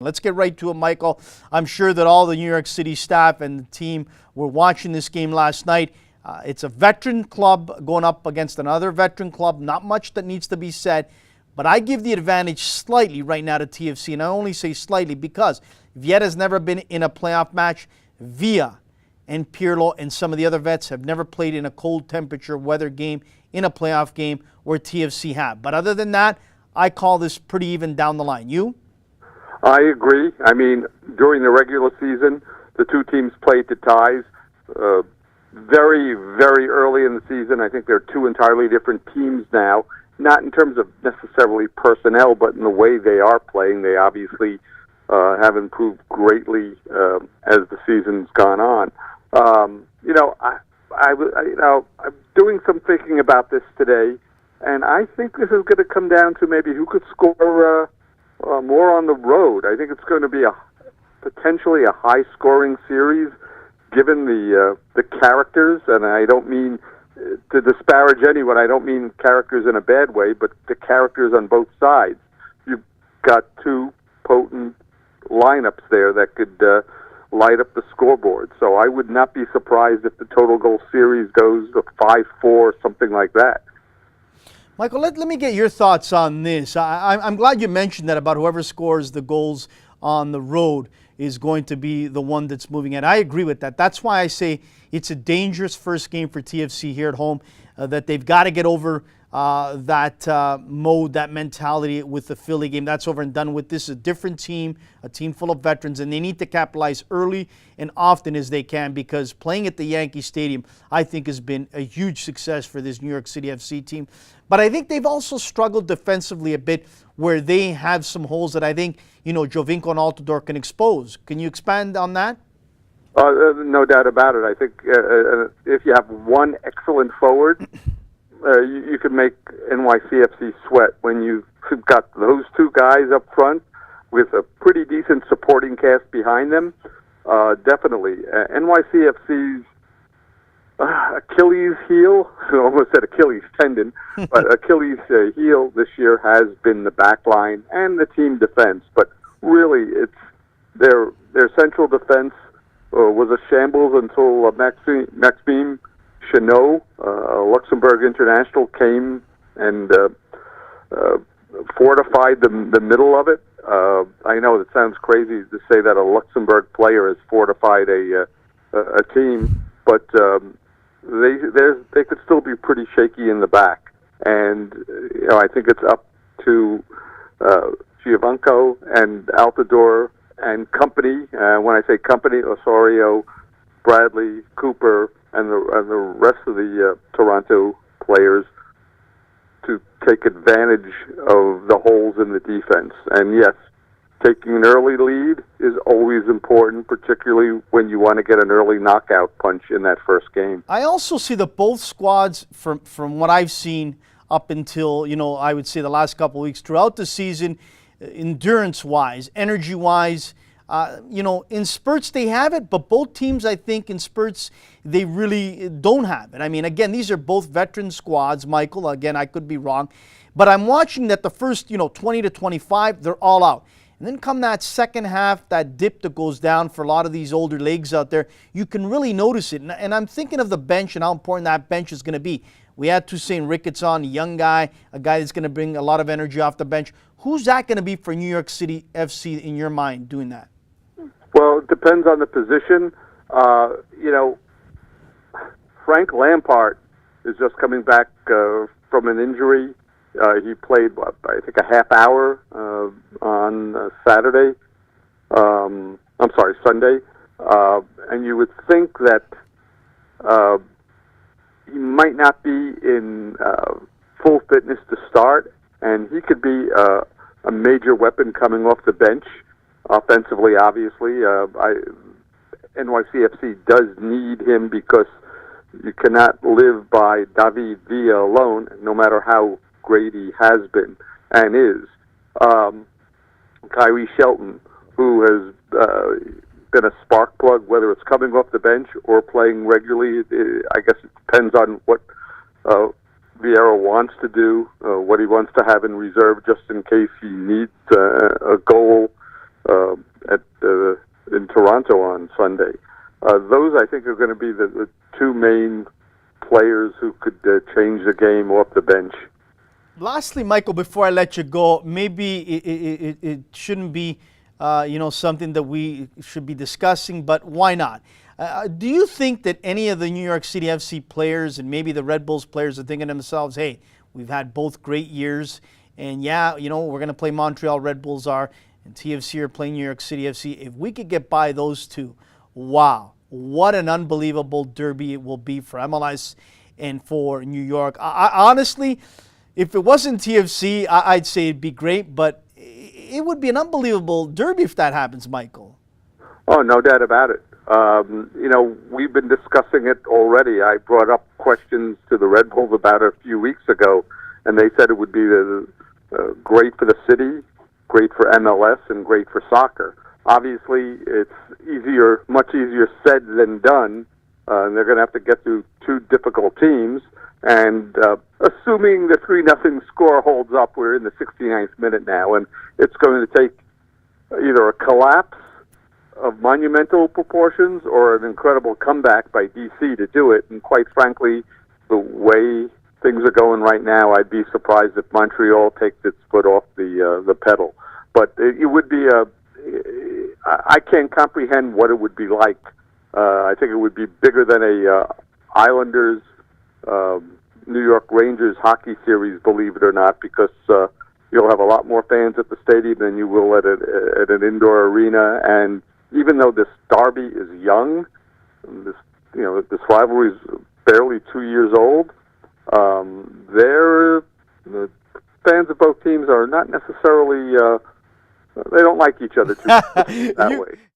Let's get right to it, Michael. I'm sure that all the New York City staff and the team were watching this game last night. It's a veteran club going up against another veteran club. Not much that needs to be said, but I give the advantage slightly right now to TFC, and I only say slightly because Viet has never been in a playoff match. Villa and Pirlo and some of the other vets have never played in a cold temperature weather game in a playoff game where TFC have. But other than that, I call this pretty even down the line. You? I agree. I mean, during the regular season, the two teams played to ties. Very, very early in the season, I think they're two entirely different teams now. Not in terms of necessarily personnel, but in the way they are playing. They obviously have improved greatly as the season's gone on. I'm doing some thinking about this today, and I think this is going to come down to maybe who could score more on the road. I think it's going to be potentially a high-scoring series, given the characters, and I don't mean to disparage anyone. I don't mean characters in a bad way, but the characters on both sides. You've got two potent lineups there that could light up the scoreboard. So I would not be surprised if the total goal series goes to 5-4, something like that. Michael, let me get your thoughts on this. I'm glad you mentioned that about whoever scores the goals on the road is going to be the one that's moving in. I agree with that. That's why I say it's a dangerous first game for TFC here at home, that they've got to get over that mode, that mentality with the Philly game. That's over and done with. This is a different team, a team full of veterans, and they need to capitalize early and often as they can, because playing at the Yankee Stadium, I think, has been a huge success for this New York City FC team. But I think they've also struggled defensively a bit, where they have some holes that I think, Jovinko and Altidore can expose. Can you expand on that? No doubt about it. I think if you have one excellent forward, you can make NYCFC sweat when you've got those two guys up front with a pretty decent supporting cast behind them. Definitely. NYCFC's Achilles heel, I almost said Achilles tendon, but Achilles heel this year has been the back line and the team defense. But really, it's their central defense was a shambles until Maxime Chanot, Luxembourg international, came and fortified the middle of it. I know it sounds crazy to say that a Luxembourg player has fortified a team, but they could still be pretty shaky in the back. And I think it's up to Jovinko and Altidore and company. When I say company, Osorio, Bradley, Cooper, and the rest of the Toronto players to take advantage of the holes in the defense. And yes, taking an early lead is always important, particularly when you want to get an early knockout punch in that first game. I also see that both squads, from what I've seen up until, I would say the last couple of weeks throughout the season, endurance-wise, energy-wise, in spurts they have it, but both teams, I think, in spurts, they really don't have it. I mean, again, these are both veteran squads, Michael. Again, I could be wrong. But I'm watching that the first, 20 to 25, they're all out. And then come that second half, that dip that goes down for a lot of these older legs out there, you can really notice it. And I'm thinking of the bench and how important that bench is going to be. We had Toussaint Ricketts on, a young guy, a guy that's going to bring a lot of energy off the bench. Who's that going to be for New York City FC in your mind doing that? Well, it depends on the position. Frank Lampard is just coming back from an injury. He played, I think, a half hour on Sunday. And you would think that he might not be in full fitness to start, and he could be a major weapon coming off the bench. Offensively, obviously, NYCFC does need him because you cannot live by David Villa alone, no matter how great he has been and is. Kyrie Shelton, who has been a spark plug, whether it's coming off the bench or playing regularly. I guess it depends on what Vieira wants to do, what he wants to have in reserve just in case he needs a goal at in Toronto on Sunday. Those, I think, are going to be the two main players who could change the game off the bench. Lastly, Michael, before I let you go, maybe it shouldn't be something that we should be discussing, but why not? Do you think that any of the New York City FC players and maybe the Red Bulls players are thinking to themselves, hey, we've had both great years, and we're going to play Montreal Red Bulls and TFC are playing New York City FC. If we could get by those two, wow, what an unbelievable derby it will be for MLS and for New York. I honestly, if it wasn't TFC, I'd say it'd be great, but it would be an unbelievable derby if that happens, Michael. Oh, no doubt about it. We've been discussing it already. I brought up questions to the Red Bulls about it a few weeks ago, and they said it would be great for the city, great for MLS, and great for soccer. Obviously, it's much easier said than done, and they're going to have to get through two difficult teams. And assuming the 3-0 score holds up, we're in the 69th minute now, and it's going to take either a collapse of monumental proportions or an incredible comeback by DC to do it. And quite frankly, the way things are going right now, I'd be surprised if Montreal takes its foot off the pedal. But it would be I can't comprehend what it would be like. I think it would be bigger than a Islanders New York Rangers hockey series, believe it or not, because you'll have a lot more fans at the stadium than you will at an indoor arena. And even though this derby is young, this rivalry is barely 2 years old, the fans of both teams are not necessarily they don't like each other too that way.